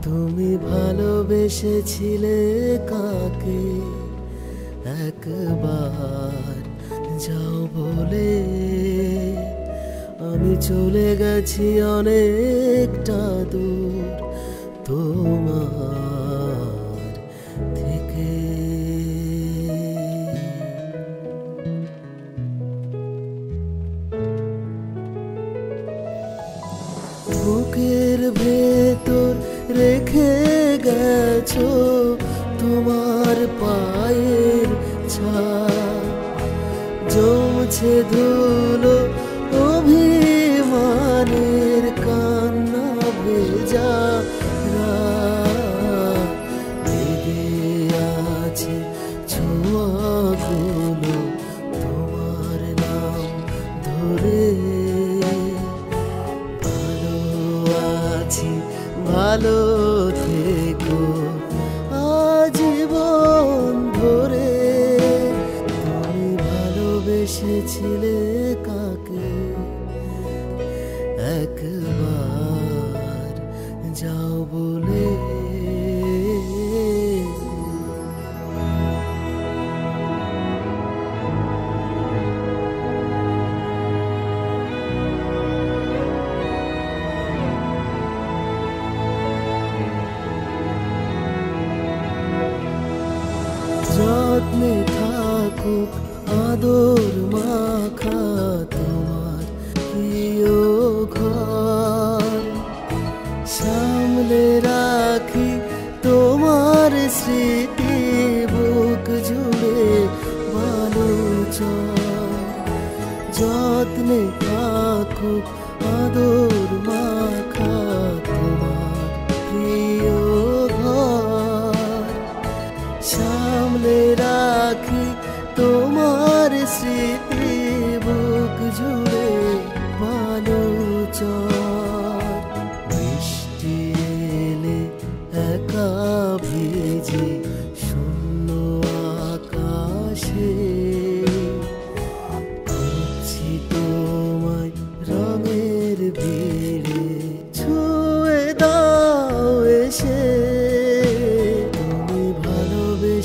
তুমি ভালোবেসেছিলে কাকে একবার যাও বলে, আমি চলে গেছি অনেকটা দূর তোমার থেকে। বুকের ভেতর রেখে গেছো তোমার পায়ের ছাপ, জমছে ধুলো অভিমানের কান্না ভেজা রাত, লেগে আছে ছোঁয়াগুলো তোমার নাম ধরে। ভালো থেকো আজীবন ধরে। তুমি ভালোবেসেছিলে কাকে একবার যাও বলে। যত্নে থাকুক আদর মাখা তোমার প্রিয় ঘর, সামলে রাখি তোমার স্মৃতি বুক জুড়ে বালুচর। যত্নে থাকুক আদর মাখা তোমার প্রিয় ঘর, সামলে রাখি তোমার স্মৃতি বুক জুড়ে বালুচর। বৃষ্টি এলে একা ভিজে শূন্য আকাশে, খুঁজছি তোমায় রঙের ভিড়ে, ছুঁয়ে দাও এসে।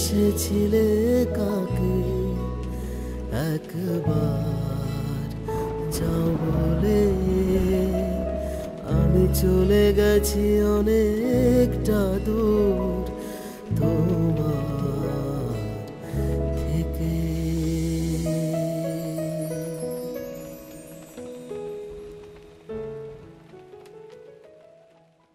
এসেছিলে কাকে একবার যাও বলে, আমি চলে গেছি অনেকটা দূর তোমার